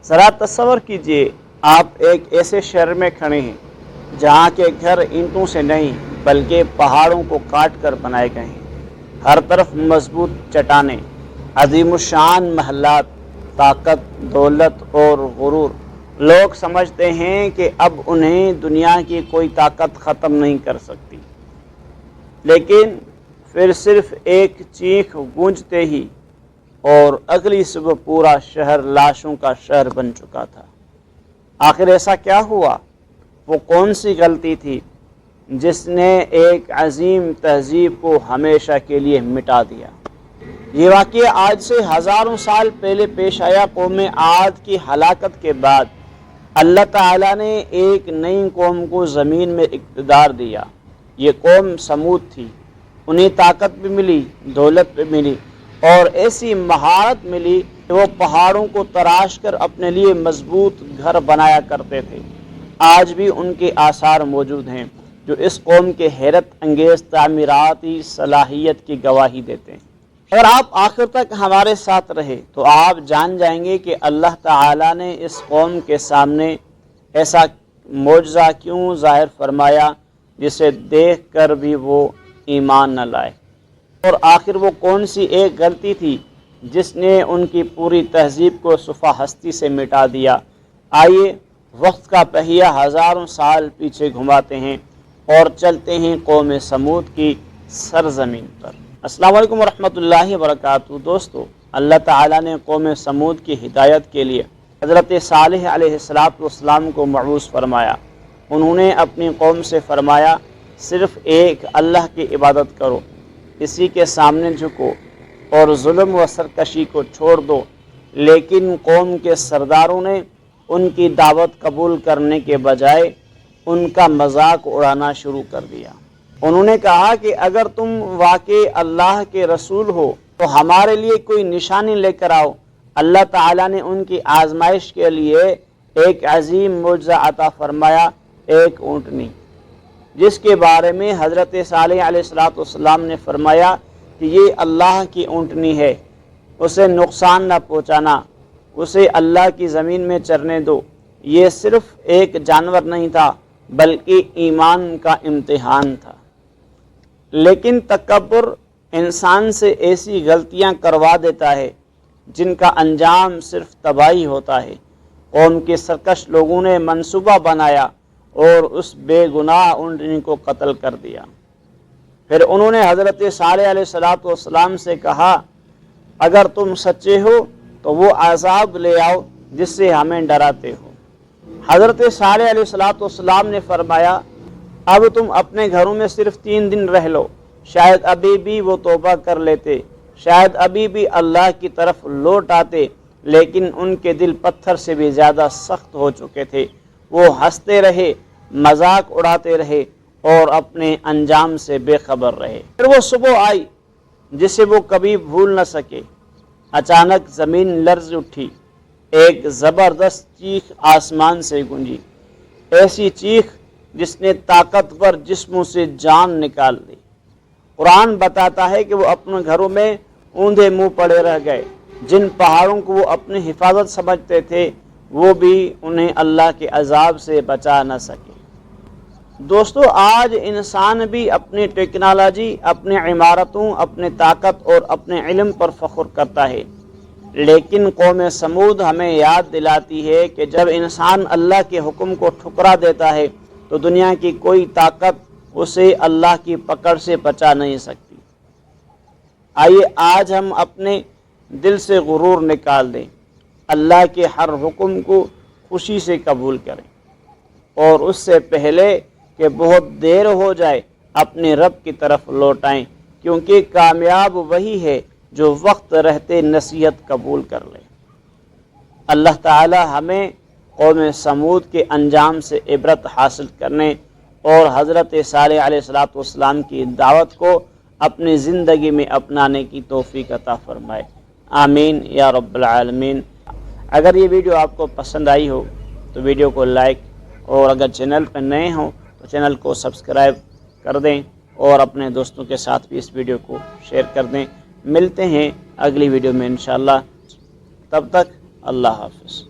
ذرا تصور کیجئے آپ ایک ایسے شہر میں کھڑے ہیں جہاں کے گھر اینٹوں سے نہیں بلکہ پہاڑوں کو کاٹ کر بنائے گئے ہیں۔ ہر طرف مضبوط چٹانیں، عظیم الشان محلات، طاقت، دولت اور غرور۔ لوگ سمجھتے ہیں کہ اب انہیں دنیا کی کوئی طاقت ختم نہیں کر سکتی، لیکن پھر صرف ایک چیخ گونجتے ہی اور اگلی صبح پورا شہر لاشوں کا شہر بن چکا تھا۔ آخر ایسا کیا ہوا؟ وہ کون سی غلطی تھی جس نے ایک عظیم تہذیب کو ہمیشہ کے لیے مٹا دیا؟ یہ واقعہ آج سے ہزاروں سال پہلے پیش آیا۔ قوم عاد کی ہلاکت کے بعد اللہ تعالیٰ نے ایک نئی قوم کو زمین میں اقتدار دیا۔ یہ قوم سمود تھی۔ انہیں طاقت بھی ملی، دولت بھی ملی اور ایسی مہارت ملی کہ وہ پہاڑوں کو تراش کر اپنے لیے مضبوط گھر بنایا کرتے تھے۔ آج بھی ان کے آثار موجود ہیں جو اس قوم کے حیرت انگیز تعمیراتی صلاحیت کی گواہی دیتے ہیں۔ اگر آپ آخر تک ہمارے ساتھ رہے تو آپ جان جائیں گے کہ اللہ تعالیٰ نے اس قوم کے سامنے ایسا معجزہ کیوں ظاہر فرمایا جسے دیکھ کر بھی وہ ایمان نہ لائے، اور آخر وہ کون سی ایک غلطی تھی جس نے ان کی پوری تہذیب کو صفحہ ہستی سے مٹا دیا۔ آئیے وقت کا پہیہ ہزاروں سال پیچھے گھماتے ہیں اور چلتے ہیں قوم سمود کی سرزمین پر۔ السلام علیکم ورحمۃ اللہ وبرکاتہ۔ دوستو، اللہ تعالیٰ نے قوم سمود کی ہدایت کے لیے حضرت صالح علیہ السلام کو مبعوث فرمایا۔ انہوں نے اپنی قوم سے فرمایا، صرف ایک اللہ کی عبادت کرو، اسی کے سامنے جھکو اور ظلم و سرکشی کو چھوڑ دو۔ لیکن قوم کے سرداروں نے ان کی دعوت قبول کرنے کے بجائے ان کا مذاق اڑانا شروع کر دیا۔ انہوں نے کہا کہ اگر تم واقعی اللہ کے رسول ہو تو ہمارے لیے کوئی نشانی لے کر آؤ۔ اللہ تعالیٰ نے ان کی آزمائش کے لیے ایک عظیم معجزہ عطا فرمایا، ایک اونٹنی، جس کے بارے میں حضرت صالح علیہ السلام نے فرمایا کہ یہ اللہ کی اونٹنی ہے، اسے نقصان نہ پہنچانا، اسے اللہ کی زمین میں چرنے دو۔ یہ صرف ایک جانور نہیں تھا بلکہ ایمان کا امتحان تھا۔ لیکن تکبر انسان سے ایسی غلطیاں کروا دیتا ہے جن کا انجام صرف تباہی ہوتا ہے۔ قوم کے سرکش لوگوں نے منصوبہ بنایا اور اس بے گناہ اونٹنی کو قتل کر دیا۔ پھر انہوں نے حضرت صالح علیہ السلام سے کہا، اگر تم سچے ہو تو وہ عذاب لے آؤ جس سے ہمیں ڈراتے ہو۔ حضرت صالح علیہ السلام نے فرمایا، اب تم اپنے گھروں میں صرف 3 دن رہ لو، شاید ابھی بھی وہ توبہ کر لیتے، شاید ابھی بھی اللہ کی طرف لوٹ آتے، لیکن ان کے دل پتھر سے بھی زیادہ سخت ہو چکے تھے۔ وہ ہنستے رہے، مذاق اڑاتے رہے اور اپنے انجام سے بے خبر رہے۔ پھر وہ صبح آئی جسے وہ کبھی بھول نہ سکے۔ اچانک زمین لرز اٹھی، ایک زبردست چیخ آسمان سے گونجی، ایسی چیخ جس نے طاقتور جسموں سے جان نکال دی۔ قرآن بتاتا ہے کہ وہ اپنے گھروں میں اوندھے منہ پڑے رہ گئے۔ جن پہاڑوں کو وہ اپنی حفاظت سمجھتے تھے وہ بھی انہیں اللہ کے عذاب سے بچا نہ سکے۔ دوستو، آج انسان بھی اپنی ٹیکنالوجی، اپنی عمارتوں، اپنے طاقت اور اپنے علم پر فخر کرتا ہے، لیکن قوم سمود ہمیں یاد دلاتی ہے کہ جب انسان اللہ کے حکم کو ٹھکرا دیتا ہے تو دنیا کی کوئی طاقت اسے اللہ کی پکڑ سے بچا نہیں سکتی۔ آئیے آج ہم اپنے دل سے غرور نکال دیں، اللہ کے ہر حکم کو خوشی سے قبول کریں اور اس سے پہلے کہ بہت دیر ہو جائے اپنے رب کی طرف لوٹ آئیں، کیونکہ کامیاب وہی ہے جو وقت رہتے نصیحت قبول کر لے۔ اللہ تعالی ہمیں قوم سمود کے انجام سے عبرت حاصل کرنے اور حضرت صالح علیہ السلام کی دعوت کو اپنی زندگی میں اپنانے کی توفیق عطا فرمائے، آمین یا رب العالمین۔ اگر یہ ویڈیو آپ کو پسند آئی ہو تو ویڈیو کو لائک، اور اگر چینل پر نئے ہوں تو چینل کو سبسکرائب کر دیں اور اپنے دوستوں کے ساتھ بھی اس ویڈیو کو شیئر کر دیں۔ ملتے ہیں اگلی ویڈیو میں انشاءاللہ، تب تک اللہ حافظ۔